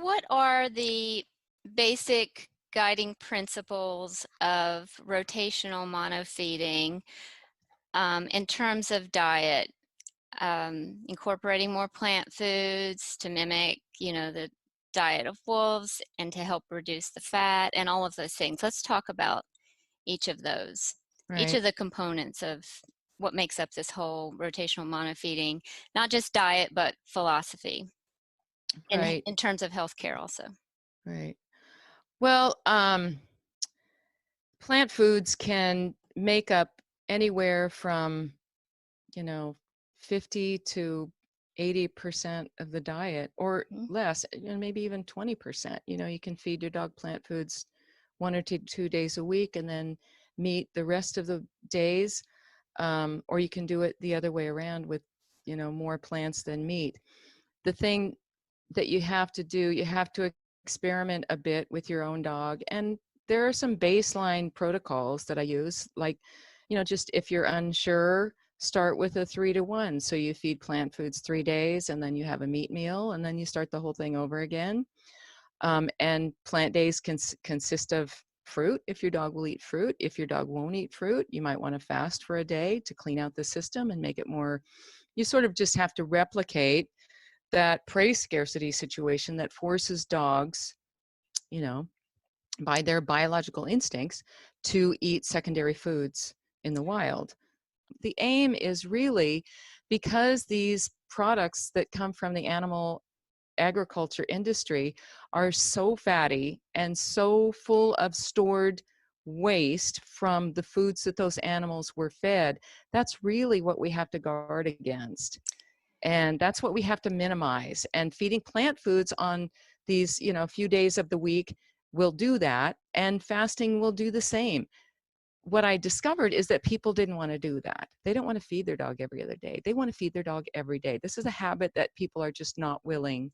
what are the basic guiding principles of rotational monofeeding in terms of diet? Incorporating more plant foods to mimic, the diet of wolves and to help reduce the fat and all of those things. Let's talk about each of those, each Right. of the components of what makes up this whole rotational monofeeding, not just diet, but philosophy Right. in terms of healthcare also. Right. Well, plant foods can make up anywhere from, you know, 50 to 80% of the diet or Mhm. less, maybe even 20%. You can feed your dog plant foods 1 or 2 days a week and then meat the rest of the days. Or you can do it the other way around with, more plants than meat. The thing that you have to do, you have to experiment a bit with your own dog. And there are some baseline protocols that I use, like, just if you're unsure, start with a 3-to-1. So you feed plant foods 3 days and then you have a meat meal and then you start the whole thing over again. And plant days consist of fruit if your dog will eat fruit. If your dog won't eat fruit, you might want to fast for a day to clean out the system and make it more. You sort of just have to replicate that prey scarcity situation that forces dogs, you know, by their biological instincts to eat secondary foods in the wild. The aim is really, because these products that come from the animal agriculture industry are so fatty and so full of stored waste from the foods that those animals were fed, that's really what we have to guard against. And that's what we have to minimize. And feeding plant foods on these, few days of the week will do that. And fasting will do the same. What I discovered is that people didn't want to do that. They don't want to feed their dog every other day. They want to feed their dog every day. This is a habit that people are just not willing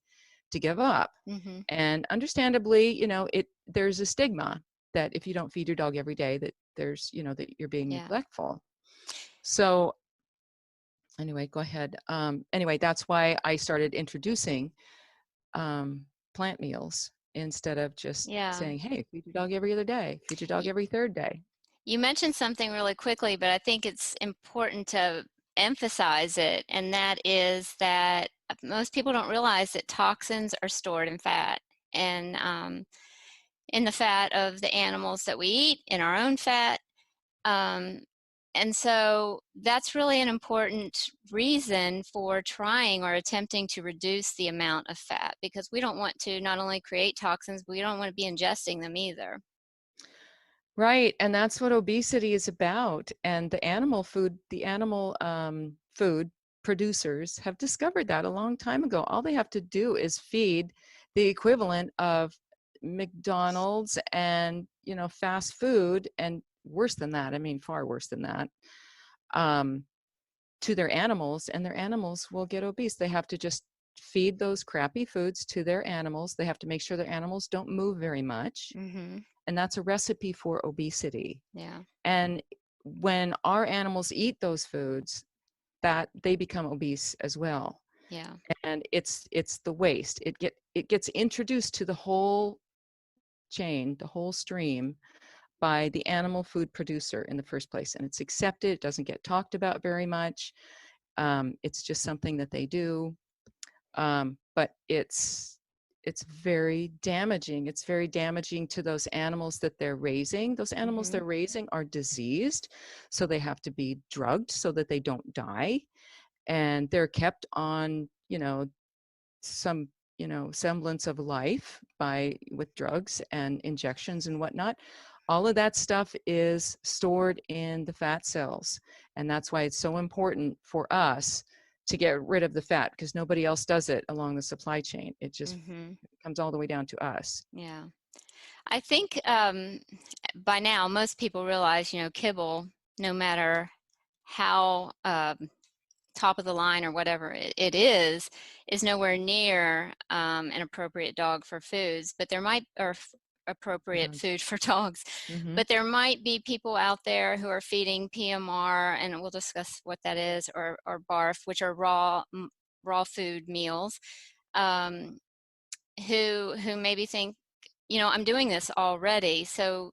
to give up. Hmm. And understandably, there's a stigma that if you don't feed your dog every day, that there's, that you're being Yeah. neglectful. So anyway, go ahead. Anyway, that's why I started introducing plant meals instead of just Yeah. saying, hey, feed your dog every other day, feed your dog every third day. You mentioned something really quickly, but I think it's important to emphasize it, and that is that most people don't realize that toxins are stored in fat, and in the fat of the animals that we eat, in our own fat. Um, and so that's really an important reason for trying or attempting to reduce the amount of fat, because we don't want to not only create toxins, but we don't want to be ingesting them either. Right, and that's what obesity is about. And the animal food producers have discovered that a long time ago. All they have to do is feed the equivalent of McDonald's and, fast food, and worse than that. I mean, far worse than that. Um, to their animals, and their animals will get obese. They have to just feed those crappy foods to their animals. They have to make sure their animals don't move very much. Mm-hmm. And that's a recipe for obesity. Yeah. And when our animals eat those foods, that they become obese as well. Yeah. And it's the waste. It gets introduced to the whole chain, the whole stream, by the animal food producer in the first place. And it's accepted. It doesn't get talked about very much. It's just something that they do. But it's very damaging. It's very damaging to those animals that they're raising. Those animals Mm-hmm. they're raising are diseased, so they have to be drugged so that they don't die. And they're kept on, some, semblance of life with drugs and injections and whatnot. All of that stuff is stored in the fat cells. And that's why it's so important for us to get rid of the fat, because nobody else does it along the supply chain. It just Mm-hmm. comes all the way down to us. Yeah. I think by now most people realize, kibble, no matter how top of the line or whatever it is nowhere near an appropriate dog for foods, but there might, appropriate Dogs. food for dogs. Mm-hmm. But there might be people out there who are feeding PMR, and we'll discuss what that is, or BARF, which are raw food meals. Um, who maybe think, I'm doing this already. So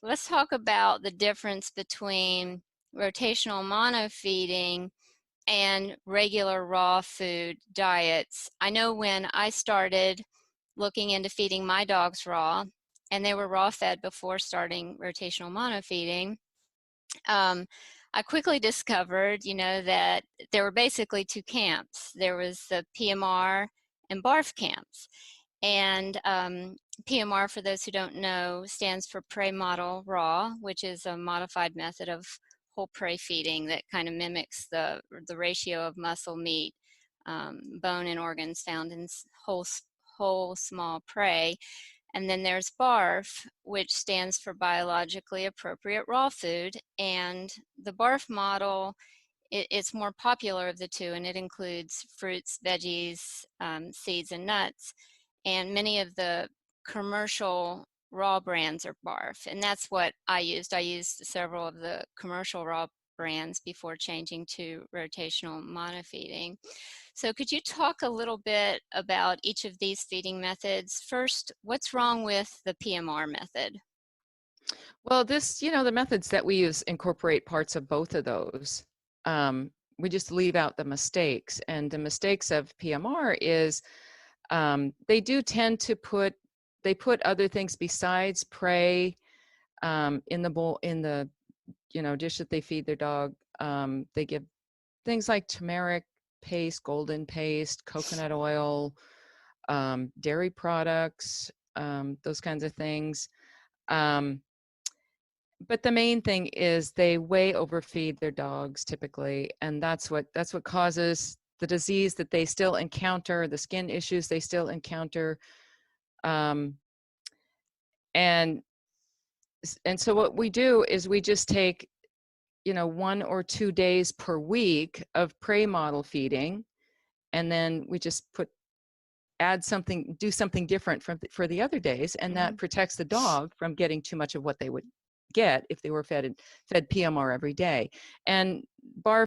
let's talk about the difference between rotational monofeeding and regular raw food diets. I know when I started looking into feeding my dogs raw, and they were raw fed before starting rotational monofeeding, I quickly discovered, that there were basically two camps. There was the PMR and BARF camps. And PMR, for those who don't know, stands for Prey Model Raw, which is a modified method of whole prey feeding that kind of mimics the ratio of muscle, meat, bone, and organs found in whole small prey. And then there's BARF, which stands for biologically appropriate raw food. And the BARF model, it's more popular of the two, and it includes fruits, veggies, seeds, and nuts. And many of the commercial raw brands are BARF, and that's what I used. I used several of the commercial raw brands before changing to rotational monofeeding. So could you talk a little bit about each of these feeding methods? First, what's wrong with the PMR method? Well, the methods that we use incorporate parts of both of those. We just leave out the mistakes. And the mistakes of PMR is they do tend to put other things besides prey in the bowl, in the dish that they feed their dog. They give things like turmeric paste, golden paste, coconut oil, dairy products, those kinds of things. But the main thing is they way overfeed their dogs typically, and that's what causes the disease that they still encounter, the skin issues they still encounter. And so what we do is we just take 1 or 2 days per week of prey model feeding, and then we just do something different for the other days, and that protects the dog from getting too much of what they would get if they were fed PMR every day. And BARF